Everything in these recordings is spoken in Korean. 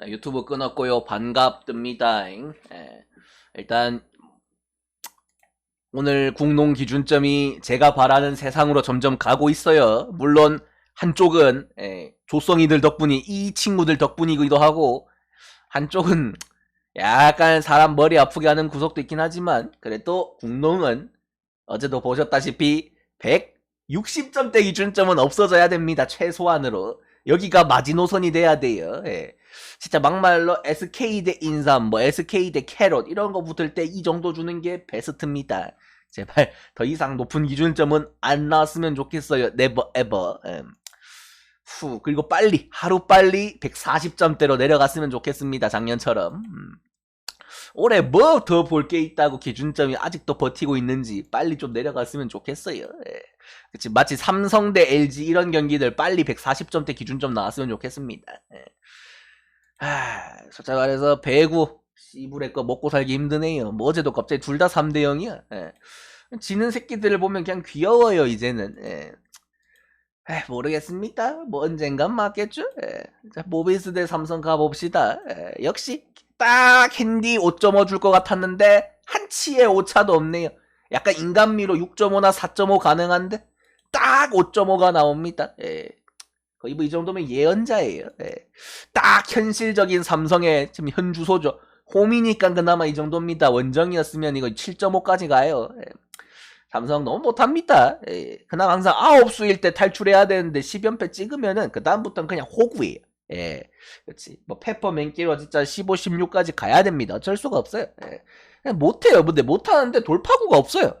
유튜브 끊었고요. 반갑습니다. 예. 일단 오늘 국농 기준점이 제가 바라는 세상으로 점점 가고 있어요. 물론 한쪽은 조성이들 덕분이 이 친구들 덕분이기도 하고, 한쪽은 약간 사람 머리 아프게 하는 구석도 있긴 하지만, 그래도 국농은 어제도 보셨다시피 160점대 기준점은 없어져야 됩니다. 최소한으로. 여기가 마지노선이 돼야 돼요. 예. 진짜 막말로 SK 대 인삼, 뭐 SK 대 캐럿 이런 거 붙을 때 이 정도 주는 게 베스트입니다. 제발 더 이상 높은 기준점은 안 나왔으면 좋겠어요. never ever. 그리고 빨리 하루 빨리 140점대로 내려갔으면 좋겠습니다. 작년처럼. 올해 뭐 더 볼 게 있다고 기준점이 아직도 버티고 있는지 빨리 좀 내려갔으면 좋겠어요. 예. 그치, 마치 삼성 대 LG 이런 경기들 빨리 140점대 기준점 나왔으면 좋겠습니다. 예. 솔직히 말해서 배구 씨부레 거 먹고 살기 힘드네요. 뭐 어제도 갑자기 둘 다 3대 0이야. 예. 지는 새끼들을 보면 그냥 귀여워요 이제는. 예. 모르겠습니다. 뭐 언젠간 맞겠죠? 예. 자, 모비스 대 삼성 가봅시다. 역시 딱 핸디 5.5 줄 것 같았는데 한치의 오차도 없네요. 약간 인간미로 6.5나 4.5 가능한데 딱 5.5가 나옵니다. 거의 뭐 이 정도면 예언자예요. 딱 현실적인 삼성의 지금 현 주소죠. 홈이니까 그나마 이 정도입니다. 원정이었으면 이거 7.5까지 가요. 삼성 너무 못합니다. 그나마 항상 9수일 때 탈출해야 되는데 10연패 찍으면은 그 다음부터는 그냥 호구예요. 그렇지. 뭐 페퍼맨키로 진짜 15, 16까지 가야 됩니다. 어쩔 수가 없어요. 그냥 못해요. 근데 못하는데 돌파구가 없어요.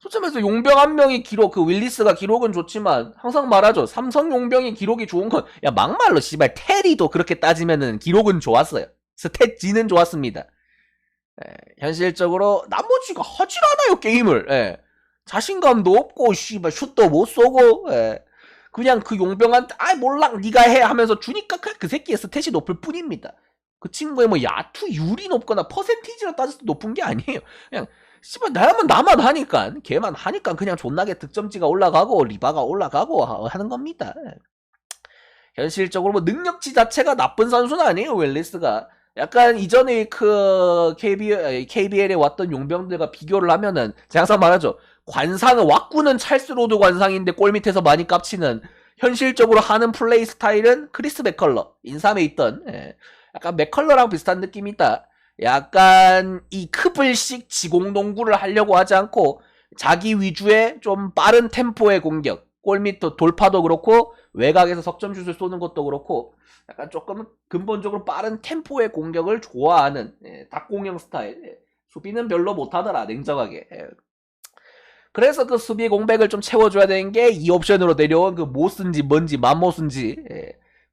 솔직히 말해서 용병 한 명이 기록, 그 윌리스가 기록은 좋지만 항상 말하죠. 삼성 용병이 기록이 좋은 건, 야 막말로 씨발 테리도 그렇게 따지면은 기록은 좋았어요. 스탯지는 좋았습니다. 현실적으로 나머지가 하질 않아요 게임을. 자신감도 없고 씨발 슛도 못 쏘고. 그냥 그 용병한테 몰라 니가 해 하면서 주니까 그 새끼의 스탯이 높을 뿐입니다. 그 친구의 뭐 야투 율이 높거나 퍼센티지로 따져서 높은 게 아니에요. 그냥 씨발 나만 하니까, 걔만 하니까 그냥 존나게 득점치가 올라가고 리바가 올라가고 하는 겁니다. 현실적으로 뭐 능력치 자체가 나쁜 선수는 아니에요. 웰리스가 약간 이전에 그 KBL에 왔던 용병들과 비교를 하면은 제가 항상 말하죠. 관상은 왁구는 찰스로드 관상인데 골 밑에서 많이 깝치는, 현실적으로 하는 플레이 스타일은 크리스 맥컬러, 인삼에 있던 약간 맥컬러랑 비슷한 느낌이다. 약간 이 크블식 지공농구를 하려고 하지 않고 자기 위주의 좀 빠른 템포의 공격, 골밑 돌파도 그렇고 외곽에서 석점슛을 쏘는 것도 그렇고 약간 조금 근본적으로 빠른 템포의 공격을 좋아하는 닭공형 스타일. 수비는 별로 못하더라 냉정하게. 그래서 그 수비 공백을 좀 채워줘야 되는 게 이 옵션으로 내려온 그 모슨지 뭔지 맘모슨지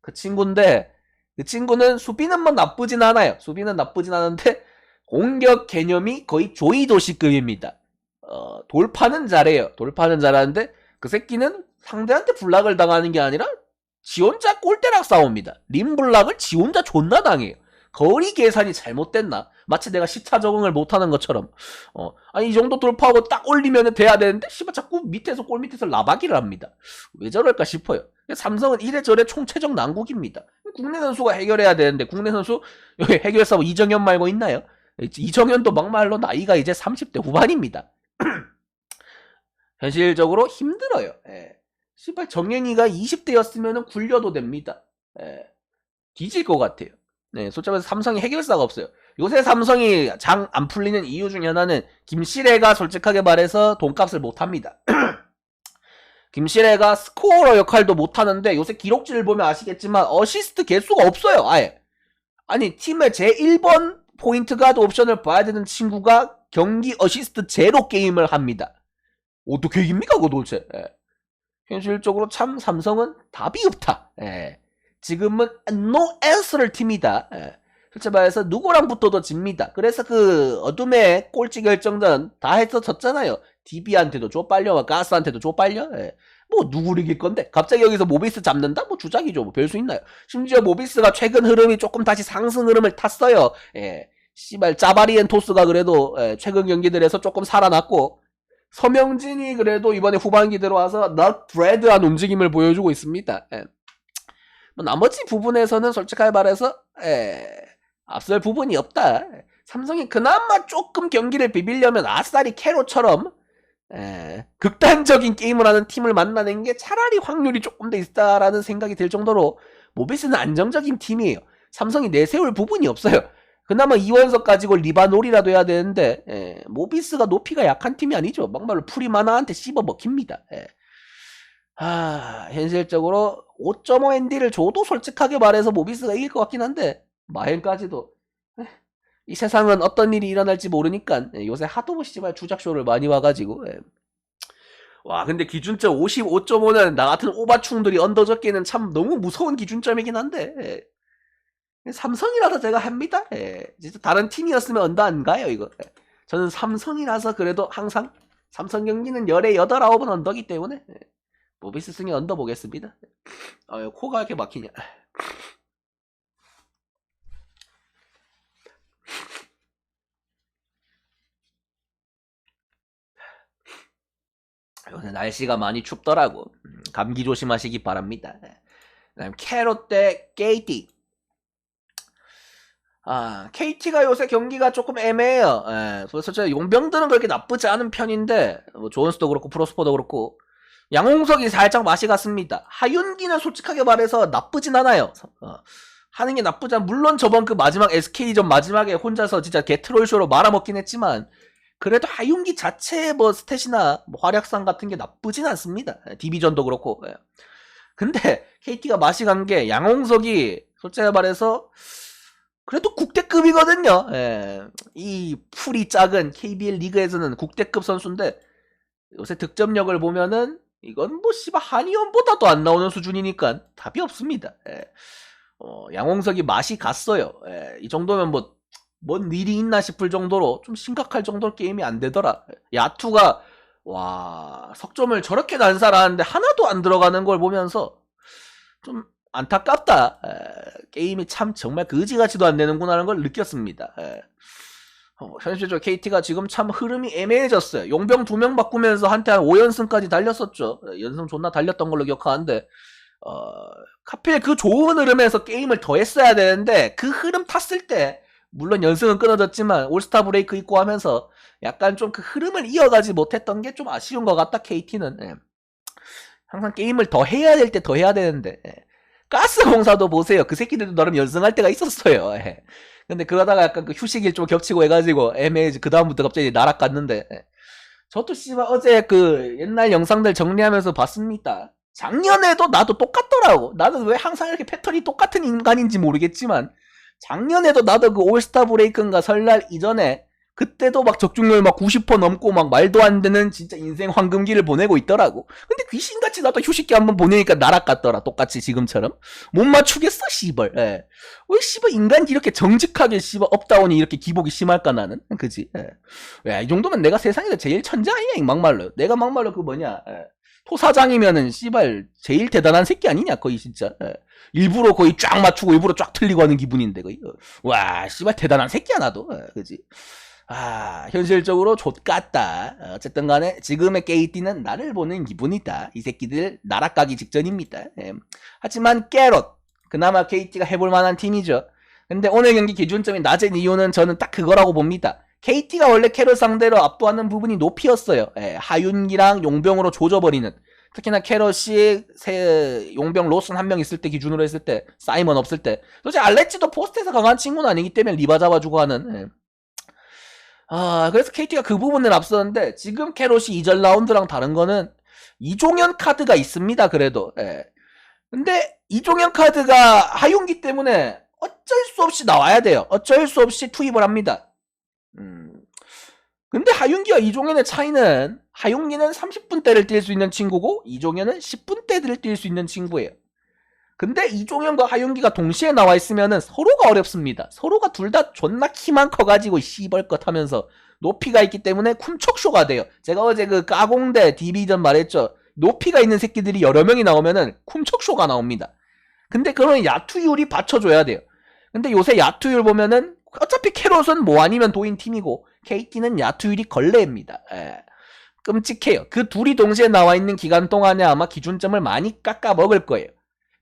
그 친구인데, 그 친구는 수비는 뭐 나쁘진 않아요. 수비는 나쁘진 않은데 공격 개념이 거의 조이도시급입니다. 돌파는 잘해요. 돌파는 잘하는데 그 새끼는 상대한테 블락을 당하는 게 아니라 지 혼자 골대랑 싸웁니다. 림 블락을 지 혼자 존나 당해요. 거리 계산이 잘못됐나? 마치 내가 시차 적응을 못하는 것처럼. 아니 이 정도 돌파하고 딱 올리면 돼야 되는데 씨발 자꾸 밑에서 골 밑에서 라바기를 합니다. 왜 저럴까 싶어요. 삼성은 이래저래 총체적 난국입니다. 국내 선수가 해결해야 되는데 국내 선수 여기 해결사 이정현 말고 있나요? 이정현도 막말로 나이가 이제 30대 후반입니다. 현실적으로 힘들어요. 씨발 정현이가 20대였으면 굴려도 됩니다. 뒤질 것 같아요. 솔직히 말해서 삼성이 해결사가 없어요. 요새 삼성이 장 안 풀리는 이유 중에 하나는 김시래가 솔직하게 말해서 돈값을 못합니다. 김시래가 스코어러 역할도 못하는데 요새 기록지를 보면 아시겠지만 어시스트 개수가 없어요. 아예. 아니 팀의 제1번 포인트 가드 옵션을 봐야 되는 친구가 경기 어시스트 제로 게임을 합니다. 어떻게 이깁니까 그거 도대체. 현실적으로 참 삼성은 답이 없다. 지금은 no answer 팀이다. 솔직히 말해서 누구랑 붙어도 집니다. 그래서 그 어둠의 꼴찌 결정전 다 해서 졌잖아요. DB한테도 줘 빨려, 가스한테도 줘 빨려. 뭐 누구를 이길 건데 갑자기 여기서 모비스 잡는다? 뭐 주작이죠. 뭐 별 수 있나요? 심지어 모비스가 최근 흐름이 조금 다시 상승 흐름을 탔어요. 씨발 짜바리엔 토스가 그래도 최근 경기들에서 조금 살아났고, 서명진이 그래도 이번에 후반기 들어와서 not dread한 움직임을 보여주고 있습니다. 뭐 나머지 부분에서는 솔직하게 말해서 앞설 부분이 없다. 삼성이 그나마 조금 경기를 비비려면 아싸리 캐롯처럼 극단적인 게임을 하는 팀을 만나는 게 차라리 확률이 조금 더 있다라는 생각이 들 정도로 모비스는 안정적인 팀이에요. 삼성이 내세울 부분이 없어요. 그나마 이원석 가지고 리바놀이라도 해야 되는데 모비스가 높이가 약한 팀이 아니죠. 막말로 프리마나한테 씹어 먹힙니다. 현실적으로 5.5 ND를 줘도 솔직하게 말해서 모비스가 이길 것 같긴 한데 마행까지도 이 세상은 어떤 일이 일어날지 모르니까 요새 하도 씨발 주작쇼를 많이 와가지고 와 근데 기준점 55.5는 나같은 오바충들이 얹어적기는 참 너무 무서운 기준점이긴 한데 삼성이라서 제가 합니다. 진짜 다른 팀이었으면 언더 안 가요 이거. 저는 삼성이라서 그래도 항상 삼성 경기는 열에 8, 9은 언더기 때문에 모비스 승에 언더 보겠습니다. 코가 왜 이렇게 막히냐. 요새 날씨가 많이 춥더라고. 감기 조심하시기 바랍니다. 그다음 캐롯 대 KT. KT가 요새 경기가 조금 애매해요. 솔직히 용병들은 그렇게 나쁘지 않은 편인데 뭐 조은수도 그렇고 프로스퍼도 그렇고 양홍석이 살짝 맛이 갔습니다. 하윤기는 솔직하게 말해서 나쁘진 않아요. 하는 게 나쁘지 않아. 물론 저번 그 마지막 SK전 마지막에 혼자서 진짜 개트롤쇼로 말아먹긴 했지만 그래도 하윤기 자체의 뭐 스탯이나 뭐 활약상 같은 게 나쁘진 않습니다. 디비전도 그렇고. 근데 KT가 맛이 간 게 양홍석이 솔직히 말해서 그래도 국대급이거든요. 이 풀이 작은 KBL 리그에서는 국대급 선수인데 요새 득점력을 보면은 이건 뭐 씨발 한의원보다도 안 나오는 수준이니까 답이 없습니다. 양홍석이 맛이 갔어요. 이 정도면 뭐 뭔 일이 있나 싶을 정도로 좀 심각할 정도로 게임이 안 되더라. 야투가 와 석점을 저렇게 난사라는데 하나도 안 들어가는 걸 보면서 좀 안타깝다. 게임이 참 정말 그지같이도 안 되는구나 하는 걸 느꼈습니다. 현실적으로 KT가 지금 참 흐름이 애매해졌어요. 용병 2명 바꾸면서 한때 한 5연승까지 달렸었죠. 연승 존나 달렸던 걸로 기억하는데 하필 그 좋은 흐름에서 게임을 더 했어야 되는데 그 흐름 탔을 때 물론 연승은 끊어졌지만 올스타 브레이크 있고 하면서 약간 좀 그 흐름을 이어가지 못했던 게 좀 아쉬운 것 같다. KT는 항상 게임을 더 해야 될 때 더 해야 되는데 가스공사도 보세요. 그 새끼들도 나름 연승할 때가 있었어요. 근데 그러다가 약간 그 휴식일 좀 겹치고 해가지고 애매해지 그 다음부터 갑자기 날아갔는데 저도 씨발 어제 그 옛날 영상들 정리하면서 봤습니다. 작년에도 나도 똑같더라고. 나는 왜 항상 이렇게 패턴이 똑같은 인간인지 모르겠지만 작년에도 나도 그 올스타 브레이크인가 설날 이전에 그때도 막 적중률 막 90% 넘고 막 말도 안 되는 진짜 인생 황금기를 보내고 있더라고. 근데 귀신같이 나도 휴식기 한번 보내니까 날아갔더라. 똑같이 지금처럼. 못 맞추겠어 씨발. 왜 씨발 인간이 이렇게 정직하게 씨발 업다운이 이렇게 기복이 심할까 나는. 그지? 야, 이 정도면 내가 세상에서 제일 천재 아니야 이 막말로. 내가 막말로 그 뭐냐. 토사장이면은 씨발 제일 대단한 새끼 아니냐 거의 진짜. 일부러 거의 쫙 맞추고 일부러 쫙 틀리고 하는 기분인데 거의. 와 씨발 대단한 새끼야 나도. 그지? 현실적으로 좆같다. 어쨌든 간에 지금의 KT는 나를 보는 기분이다. 이 새끼들 나락가기 직전입니다. 하지만 캐롯 그나마 KT가 해볼 만한 팀이죠. 근데 오늘 경기 기준점이 낮은 이유는 저는 딱 그거라고 봅니다. KT가 원래 캐롯 상대로 압도하는 부분이 높이였어요. 하윤기랑 용병으로 조져버리는. 특히나 캐롯이 용병 로슨 한 명 있을 때 기준으로 했을 때 사이먼 없을 때 솔직히 알레치도 포스트에서 강한 친구는 아니기 때문에 리바 잡아주고 하는 그래서 KT가 그 부분을 앞서는데 지금 캐롯이 이전 라운드랑 다른 거는 이종현 카드가 있습니다. 그래도 근데 이종현 카드가 하윤기 때문에 어쩔 수 없이 나와야 돼요. 어쩔 수 없이 투입을 합니다. 근데 하윤기와 이종현의 차이는 하윤기는 30분대를 뛸 수 있는 친구고 이종현은 10분대를 뛸 수 있는 친구예요. 근데 이종현과 하윤기가 동시에 나와 있으면은 서로가 어렵습니다. 서로가 둘 다 존나 키만 커가지고 씨벌것 하면서 높이가 있기 때문에 쿰척쇼가 돼요. 제가 어제 그 까공대 디비전 말했죠. 높이가 있는 새끼들이 여러 명이 나오면은 쿰척쇼가 나옵니다. 근데 그러면 야투율이 받쳐줘야 돼요. 근데 요새 야투율 보면은 어차피 캐롯은 뭐 아니면 도인 팀이고 KT는 야투율이 걸레입니다. 끔찍해요. 그 둘이 동시에 나와 있는 기간 동안에 아마 기준점을 많이 깎아 먹을 거예요.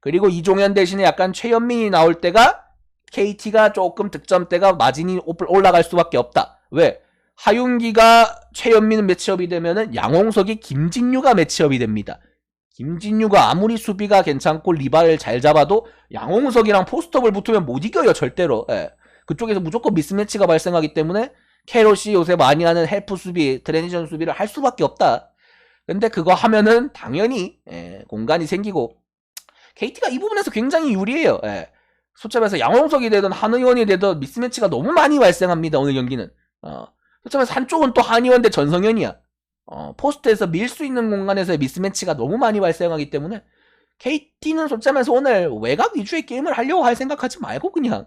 그리고 이종현 대신에 약간 최현민이 나올 때가 KT가 조금 득점대가 마진이 올라갈 수밖에 없다. 왜? 하윤기가 최현민 매치업이 되면은 양홍석이 김진유가 매치업이 됩니다. 김진유가 아무리 수비가 괜찮고 리바를 잘 잡아도 양홍석이랑 포스트업을 붙으면 못 이겨요, 절대로. 예. 그쪽에서 무조건 미스매치가 발생하기 때문에 캐롯이 요새 많이 하는 헬프 수비, 트랜지션 수비를 할 수밖에 없다. 근데 그거 하면은 당연히 공간이 생기고 KT가 이 부분에서 굉장히 유리해요. 소점에서 양홍석이 되든 한의원이 되든 미스매치가 너무 많이 발생합니다. 오늘 경기는. 소점에서 한쪽은 또 한의원 대 전성현이야. 포스트에서 밀 수 있는 공간에서의 미스매치가 너무 많이 발생하기 때문에 KT는 소점에서 오늘 외곽 위주의 게임을 하려고 할 생각하지 말고 그냥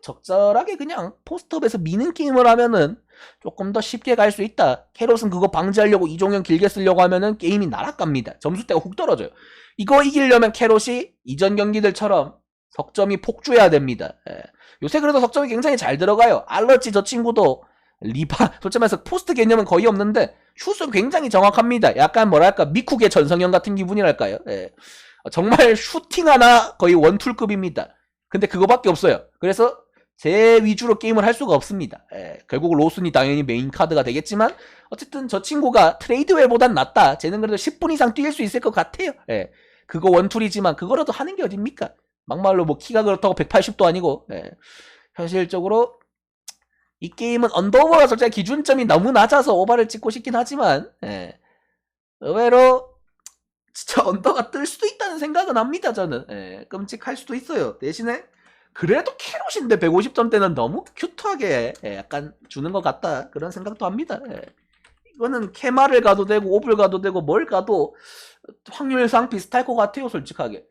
적절하게 그냥 포스트업에서 미는 게임을 하면은 조금 더 쉽게 갈 수 있다. 캐롯은 그거 방지하려고 이종현 길게 쓰려고 하면은 게임이 날아갑니다. 점수대가 훅 떨어져요. 이거 이기려면 캐롯이 이전 경기들처럼 석점이 폭주해야 됩니다. 요새 그래도 석점이 굉장히 잘 들어가요. 알러지 저 친구도 리바 소점에서 포스트 개념은 거의 없는데 슛은 굉장히 정확합니다. 약간 뭐랄까 미쿡의 전성현 같은 기분이랄까요. 정말 슈팅 하나 거의 원툴급입니다. 근데 그거밖에 없어요. 그래서 제 위주로 게임을 할 수가 없습니다. 결국 로슨이 당연히 메인 카드가 되겠지만 어쨌든 저 친구가 트레이드웨이보단 낫다. 쟤는 그래도 10분 이상 뛸 수 있을 것 같아요. 그거 원툴이지만 그거라도 하는 게 어딥니까? 막말로 뭐 키가 그렇다고 180도 아니고 현실적으로 이 게임은 언더오버가 솔직히 기준점이 너무 낮아서 오버를 찍고 싶긴 하지만 의외로 진짜 언더가 뜰 수도 있다는 생각은 합니다. 저는 끔찍할 수도 있어요. 대신에 그래도 캐롯인데 150점대는 너무 큐트하게 약간 주는 것 같다 그런 생각도 합니다. 이거는 캐마를 가도 되고 오블 가도 되고 뭘 가도 확률상 비슷할 것 같아요. 솔직하게.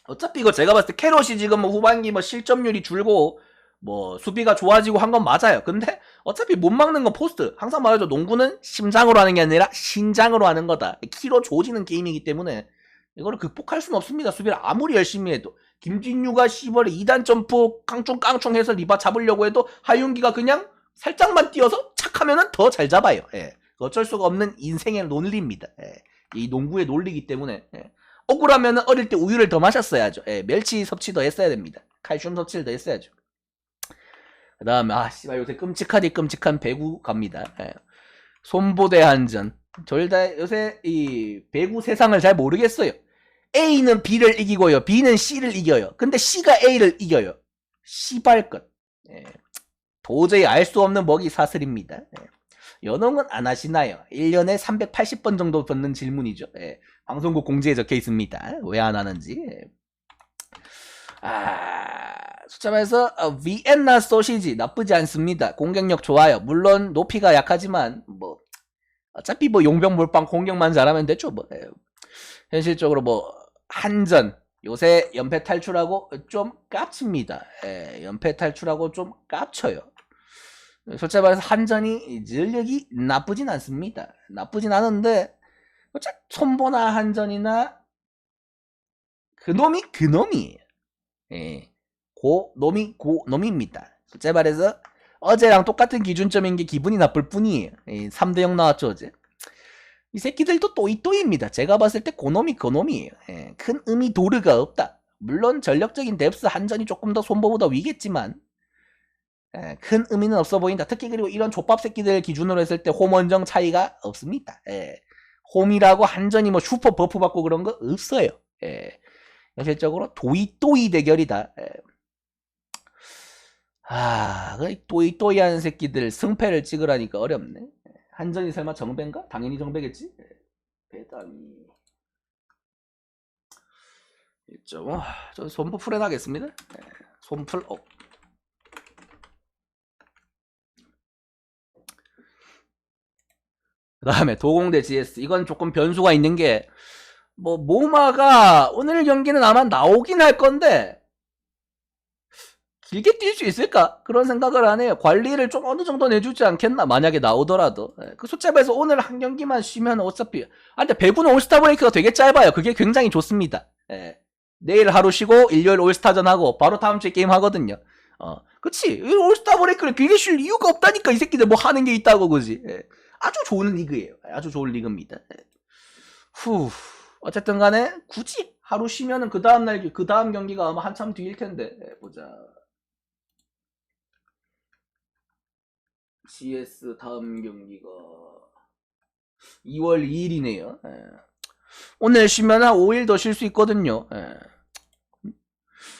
어차피 이거 제가 봤을 때 캐롯이 지금 뭐 후반기 뭐 실점률이 줄고 뭐 수비가 좋아지고 한 건 맞아요. 근데 어차피 못 막는 건 포스트. 항상 말하죠. 농구는 심장으로 하는 게 아니라 신장으로 하는 거다. 키로 조지는 게임이기 때문에 이거를 극복할 수는 없습니다. 수비를 아무리 열심히 해도. 김진유가 시벌에 2단 점프 깡충깡충 해서 리바 잡으려고 해도 하윤기가 그냥 살짝만 뛰어서 착 하면은 더 잘 잡아요. 어쩔 수가 없는 인생의 논리입니다. 이 농구의 논리이기 때문에 억울하면은 어릴 때 우유를 더 마셨어야죠. 멸치 섭취 더 했어야 됩니다. 칼슘 섭취를 더 했어야죠. 그 다음에 씨발 요새 끔찍한 배구 갑니다. 손보대 한전. 절대 요새 이 배구 세상을 잘 모르겠어요. A는 B를 이기고요. B는 C를 이겨요. 근데 C가 A를 이겨요. 씨발것. 도저히 알 수 없는 먹이 사슬입니다. 연홍은 안 하시나요? 1년에 380번 정도 받는 질문이죠. 방송국 공지에 적혀 있습니다. 왜 안 하는지. 숫자 말해서 비엔나 소시지 나쁘지 않습니다. 공격력 좋아요. 물론 높이가 약하지만 뭐 어차피 뭐 용병 몰빵 공격만 잘하면 되죠. 뭐 현실적으로 뭐 한전 요새 연패 탈출하고 좀 깝칩니다. 연패 탈출하고 좀 깝쳐요. 솔직히 말해서 한전이 전력이 나쁘진 않습니다. 나쁘진 않은데 어차피 손보나 한전이나 그놈이에요. 고놈입니다. 솔직히 말해서 어제랑 똑같은 기준점인 게 기분이 나쁠 뿐이에요. 3대0 나왔죠 어제. 이 새끼들도 또이또이입니다. 제가 봤을 때 그놈이에요. 큰 의미 도르가 없다. 물론 전력적인 뎁스 한전이 조금 더 손보보다 위겠지만 큰 의미는 없어 보인다. 특히 그리고 이런 족밥 새끼들 기준으로 했을 때 홈원정 차이가 없습니다. 홈이라고 한전이 뭐 슈퍼 버프 받고 그런 거 없어요. 현실적으로 또이또이 대결이다. 그 또이또이 하는 새끼들 승패를 찍으라니까 어렵네. 한전이 설마 정배인가? 당연히 정배겠지? 배당이 1.5. 저 손풀 풀어나겠습니다. 손풀 업. 그 다음에 도공대 GS. 이건 조금 변수가 있는 게 뭐 모마가 오늘 경기는 아마 나오긴 할 건데 길게 뛸 수 있을까? 그런 생각을 안 해요. 관리를 좀 어느 정도 내주지 않겠나? 만약에 나오더라도. 그 숫자에서 오늘 한 경기만 쉬면 어차피. 근데 배구는 올스타 브레이크가 되게 짧아요. 그게 굉장히 좋습니다. 내일 하루 쉬고 일요일 올스타전 하고 바로 다음 주에 게임 하거든요. 그치? 올스타 브레이크를 길게 쉴 이유가 없다니까. 이 새끼들 뭐 하는 게 있다고 그지? 아주 좋은 리그예요. 아주 좋은 리그입니다. 어쨌든 간에 굳이 하루 쉬면은 그 다음날 그 다음 경기가 아마 한참 뒤일 텐데. 보자. GS 다음 경기가 2월 2일이네요. 오늘 쉬면 한 5일 더 쉴 수 있거든요.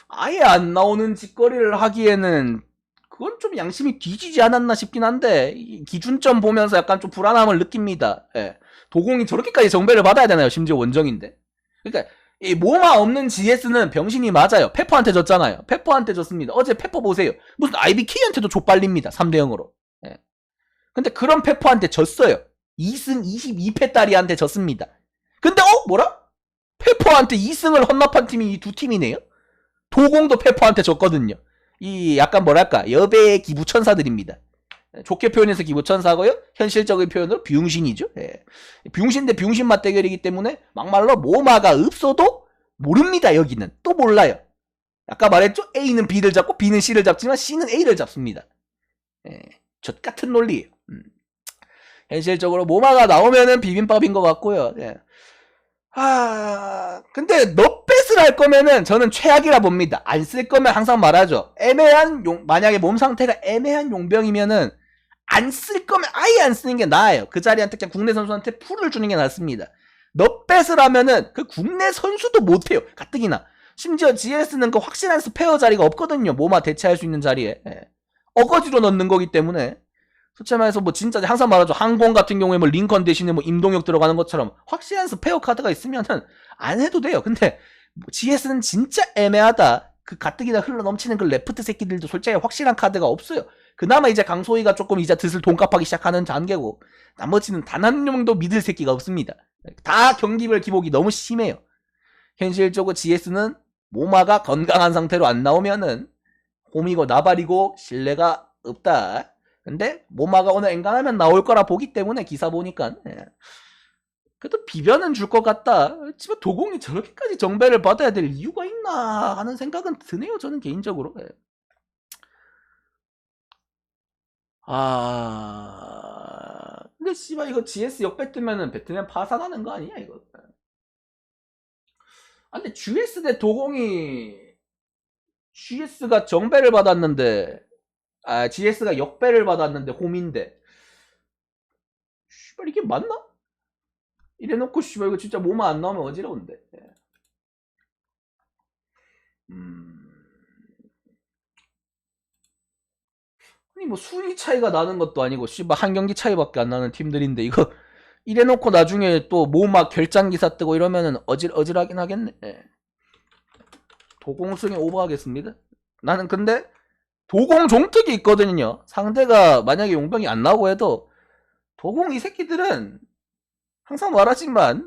아예 안 나오는 짓거리를 하기에는 그건 좀 양심이 뒤지지 않았나 싶긴 한데, 기준점 보면서 약간 좀 불안함을 느낍니다. 도공이 저렇게까지 정배를 받아야 되나요? 심지어 원정인데. 그러니까 이 모마 없는 GS는 병신이 맞아요. 페퍼한테 졌잖아요. 페퍼한테 졌습니다. 어제 페퍼 보세요. 무슨 IBK한테도 족발립니다. 3대 0으로. 근데 그런 페퍼한테 졌어요. 2승 22패 딸이한테 졌습니다. 근데 뭐라? 페퍼한테 2승을 헌납한 팀이 이 두 팀이네요? 도공도 페퍼한테 졌거든요. 이 약간 뭐랄까 여배의 기부천사들입니다. 좋게 표현해서 기부천사고요. 현실적인 표현으로 비용신이죠. 비용신 대 비용신 맞대결이기 때문에 막말로 모마가 없어도 모릅니다. 여기는 또 몰라요. 아까 말했죠. A는 B를 잡고 B는 C를 잡지만 C는 A를 잡습니다. 젖같은 논리예요. 현실적으로 모마가 나오면은 비빔밥인 것 같고요. 근데 넛뱃을 할 거면은 저는 최악이라 봅니다. 안 쓸 거면 항상 말하죠. 만약에 몸 상태가 애매한 용병이면은 안 쓸 거면 아예 안 쓰는 게 나아요. 그 자리한테 그냥 국내 선수한테 풀을 주는 게 낫습니다. 넛뱃을 하면은 그 국내 선수도 못해요. 가뜩이나. 심지어 GS는 그 확실한 스페어 자리가 없거든요. 모마 대체할 수 있는 자리에. 어거지로 넣는 거기 때문에. 솔직히 말해서 뭐 진짜 항상 말하죠. 항공 같은 경우에 뭐 링컨 대신에 뭐 임동혁 들어가는 것처럼 확실한 스페어 카드가 있으면은 안 해도 돼요. 근데 GS는 진짜 애매하다. 그 가뜩이나 흘러 넘치는 그 레프트 새끼들도 솔직히 확실한 카드가 없어요. 그나마 이제 강소희가 조금 이제 듯을 돈값하기 시작하는 단계고, 나머지는 단 한 명도 믿을 새끼가 없습니다. 다 경기별 기복이 너무 심해요. 현실적으로 GS는 모마가 건강한 상태로 안 나오면은 홈이고 나발이고 신뢰가 없다. 근데 모마가 오늘 앵간하면 나올 거라 보기 때문에 기사 보니까 그래도 비변은 줄 것 같다. 하지만 도공이 저렇게까지 정배를 받아야 될 이유가 있나 하는 생각은 드네요. 저는 개인적으로. 근데 씨발 이거 GS 역배 뜨면은 배트맨 파산하는 거 아니야 이거? 근데 GS 대 도공이 GS가 정배를 받았는데 GS가 역배를 받았는데 홈인데 씨발 이게 맞나? 이래놓고 씨발 이거 진짜 모마 안 나오면 어지러운데. 아니 뭐 순위 차이가 나는 것도 아니고 씨발 한 경기 차이밖에 안 나는 팀들인데 이거 이래놓고 나중에 또 모마 결장 기사 뜨고 이러면은 어질하긴 하겠네. 도공승에 오버하겠습니다. 나는 근데 도공 종특이 있거든요. 상대가 만약에 용병이 안 나오고 해도 도공 이 새끼들은 항상 말하지만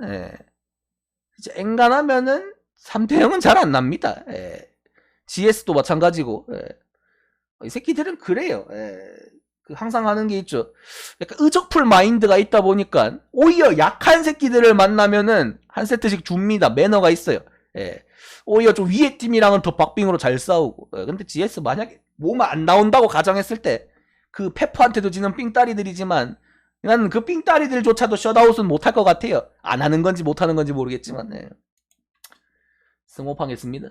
이제 앵간하면은 3대 0은 잘 안 납니다. GS도 마찬가지고. 이 새끼들은 그래요. 항상 하는 게 있죠. 약간 의적풀 마인드가 있다 보니까 오히려 약한 새끼들을 만나면은 한 세트씩 줍니다. 매너가 있어요. 오히려 좀 위에 팀이랑은 더 박빙으로 잘 싸우고. 근데 GS 만약에 뭐만 안 나온다고 가정했을 때 그 페퍼한테도 지는 삥따리들이지만 나는 그 삥따리들조차도 셧아웃은 못할 것 같아요. 안 하는 건지 못하는 건지 모르겠지만. 승호팡했습니다.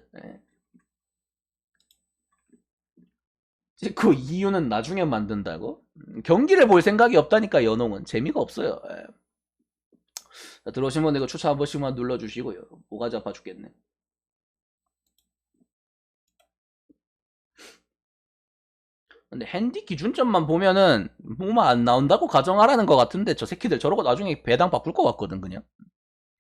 그 이유는 나중에 만든다고? 경기를 볼 생각이 없다니까. 연홍은 재미가 없어요. 자, 들어오신 분들 이거 추천 한 번씩만 눌러주시고요. 뭐가 잡아 죽겠네. 근데 핸디 기준점만 보면은 뭐만 안 나온다고 가정하라는 것 같은데 저 새끼들 저러고 나중에 배당 바꿀 것 같거든 그냥.